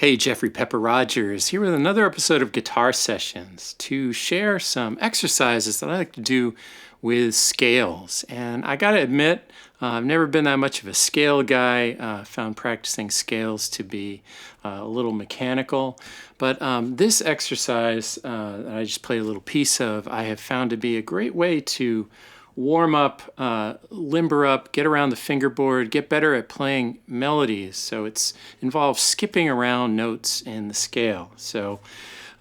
Hey, Jeffrey Pepper Rogers here with another episode of Guitar Sessions to share some exercises that I like to do with scales. And I gotta admit, I've never been that much of a scale guy. Found practicing scales to be a little mechanical. But this exercise that I just played a little piece of, I have found to be a great way to warm up, limber up, get around the fingerboard, get better at playing melodies. So it involves skipping around notes in the scale. So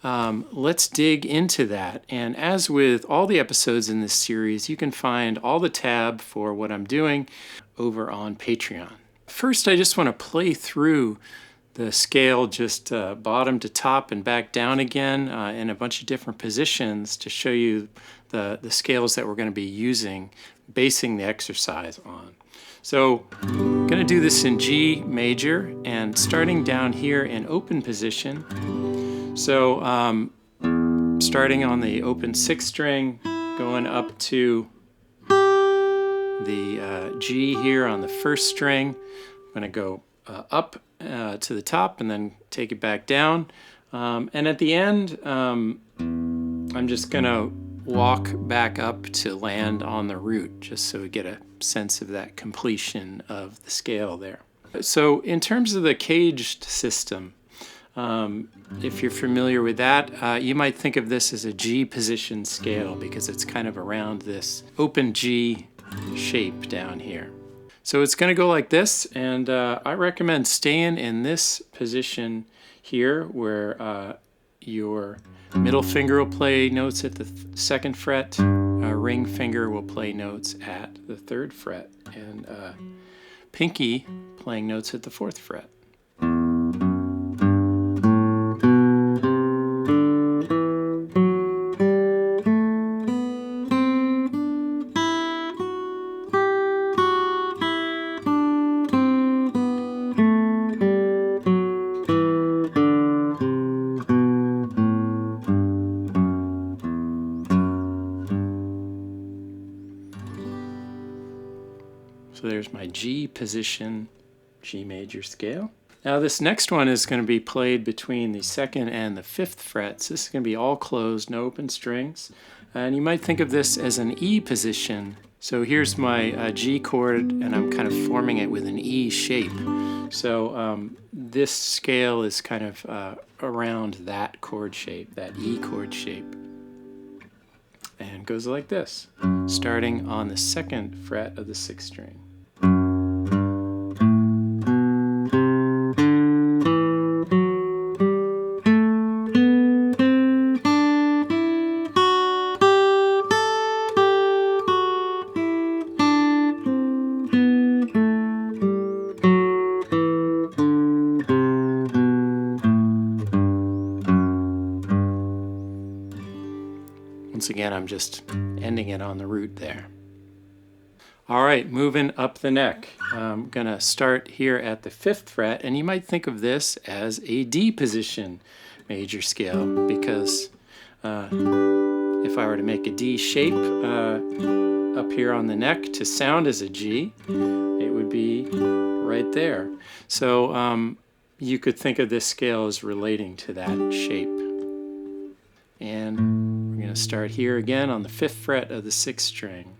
let's dig into that. And as with all the episodes in this series, you can find all the tab for what I'm doing over on Patreon. First, I just want to play through the scale just bottom to top and back down again in a bunch of different positions to show you the scales that we're going to be using, basing the exercise on. So I'm going to do this in G major and starting down here in open position. So starting on the open 6th string, going up to the G here on the 1st string. I'm going to go up to the top and then take it back down. And at the end, I'm just going to walk back up to land on the root, just so we get a sense of that completion of the scale there. So in terms of the caged system, if you're familiar with that, you might think of this as a G position scale because it's kind of around this open G shape down here. So it's going to go like this, and I recommend staying in this position here where your middle finger will play notes at the 2nd fret, ring finger will play notes at the 3rd fret, and pinky playing notes at the 4th fret. So there's my G position, G major scale. Now this next one is going to be played between the 2nd and the 5th frets. This is going to be all closed, no open strings. And you might think of this as an E position. So here's my G chord, and I'm kind of forming it with an E shape. So this scale is kind of around that chord shape, that E chord shape. And goes like this, starting on the 2nd fret of the 6th string. Once again, I'm just ending it on the root there. All right, moving up the neck. I'm going to start here at the 5th fret, and you might think of this as a D position major scale, because if I were to make a D shape up here on the neck to sound as a G, it would be right there. So you could think of this scale as relating to that shape. And we're going to start here again on the 5th fret of the 6th string.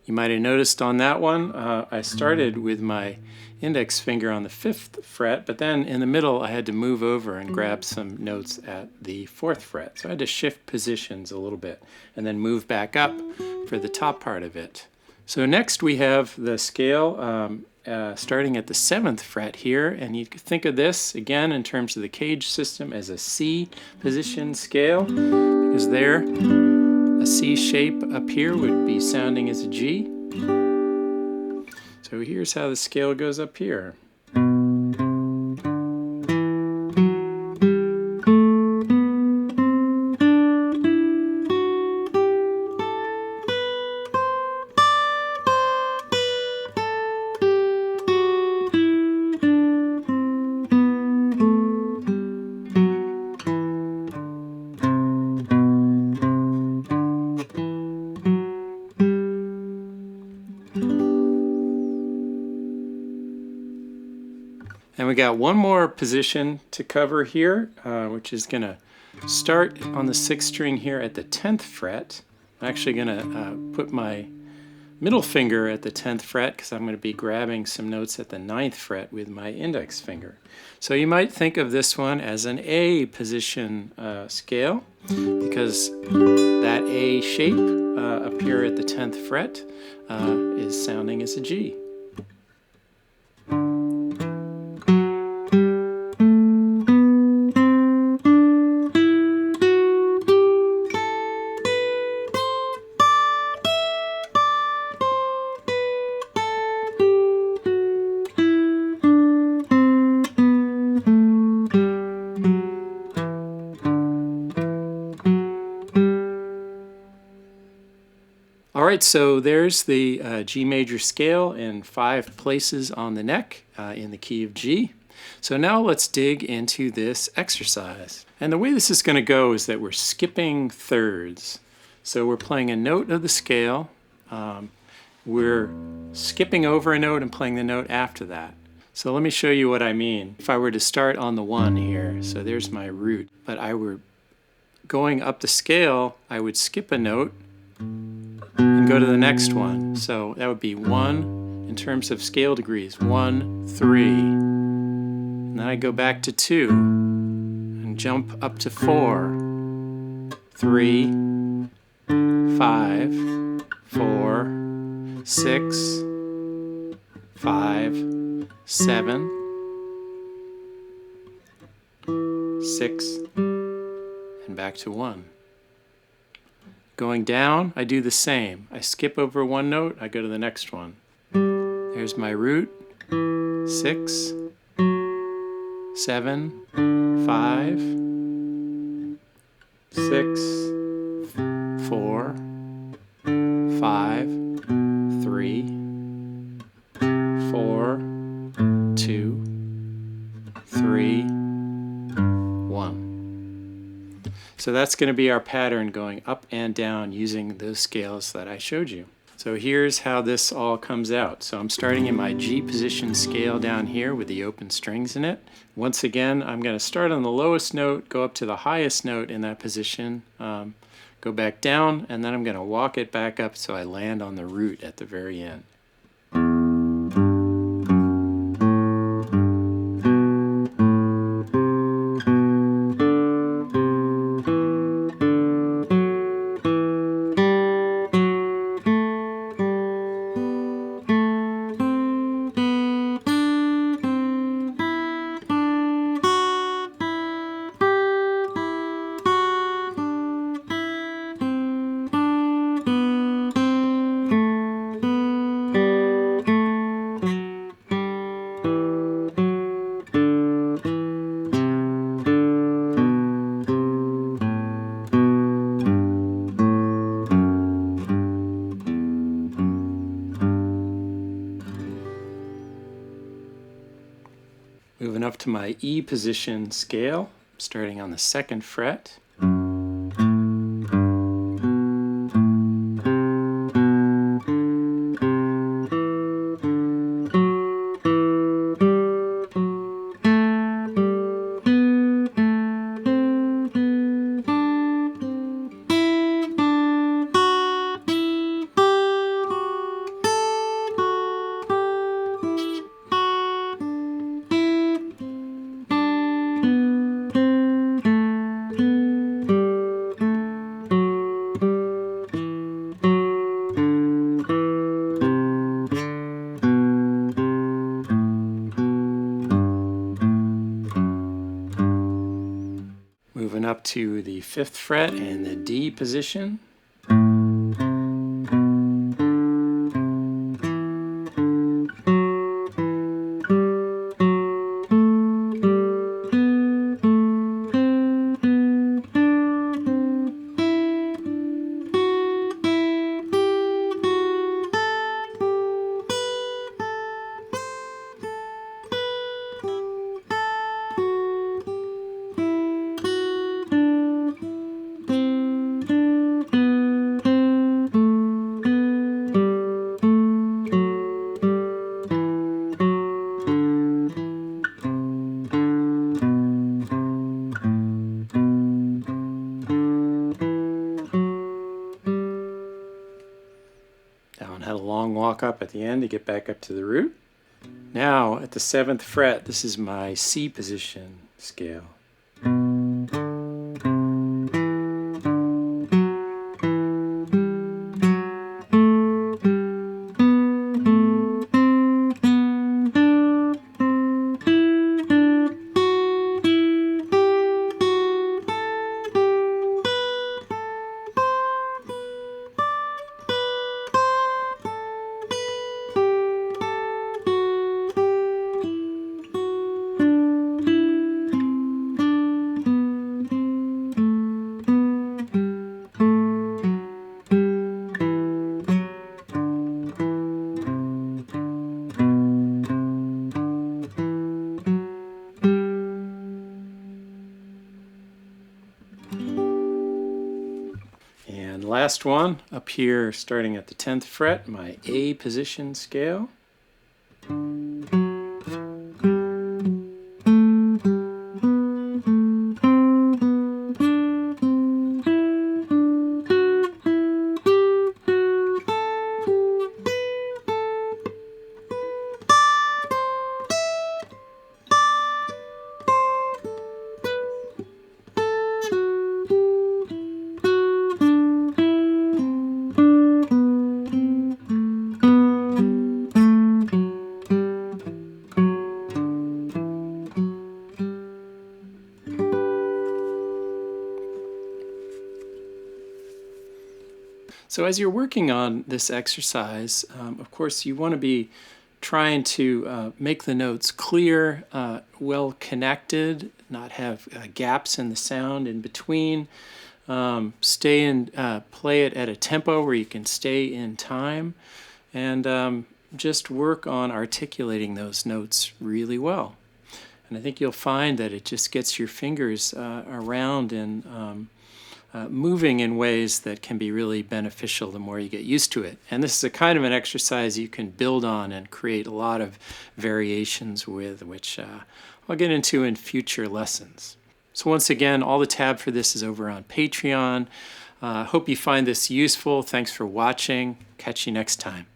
You might have noticed on that one, I started with my index finger on the 5th fret, but then in the middle I had to move over and grab some notes at the 4th fret. So I had to shift positions a little bit and then move back up for the top part of it. So next we have the scale starting at the 7th fret here, and you could think of this again in terms of the cage system as a C position scale, because there a C shape up here would be sounding as a G. So here's how the scale goes up here. we got one more position to cover here, which is going to start on the 6th string here at the 10th fret. I'm actually going to put my middle finger at the 10th fret because I'm going to be grabbing some notes at the 9th fret with my index finger. So you might think of this one as an A position scale because that A shape up here at the 10th fret is sounding as a G. All right, so there's the G major scale in 5 places on the neck in the key of G. So now let's dig into this exercise. And the way this is going to go is that we're skipping thirds. So we're playing a note of the scale. We're skipping over a note and playing the note after that. So let me show you what I mean. If I were to start on the 1 here, so there's my root, but I were going up the scale, I would skip a note and go to the next one. So that would be 1 in terms of scale degrees, 1, 3. And then I go back to 2 and jump up to 4, 3, 5, 4, 6, 5, 7, 6, and back to 1. Going down, I do the same. I skip over one note, I go to the next one. There's my root, 6, 7, 5, 6, 4, 5, 3, 4, 2, 3, 1. So that's going to be our pattern going up and down using those scales that I showed you. So here's how this all comes out. So I'm starting in my G position scale down here with the open strings in it. Once again, I'm going to start on the lowest note, go up to the highest note in that position, go back down, and then I'm going to walk it back up so I land on the root at the very end. Moving up to my E position scale, starting on the 2nd fret. Moving up to the 5th fret and the D position. long walk up at the end to get back up to the root. Now at the 7th fret, this is my C position scale. And last one up here, starting at the 10th fret, my A position scale. So as you're working on this exercise, of course, you want to be trying to make the notes clear, well connected, not have gaps in the sound in between. Play it at a tempo where you can stay in time, and just work on articulating those notes really well. And I think you'll find that it just gets your fingers around and moving in ways that can be really beneficial the more you get used to it. And this is a kind of an exercise you can build on and create a lot of variations with, which I'll get into in future lessons. So once again, all the tab for this is over on Patreon. Hope you find this useful. Thanks for watching. Catch you next time.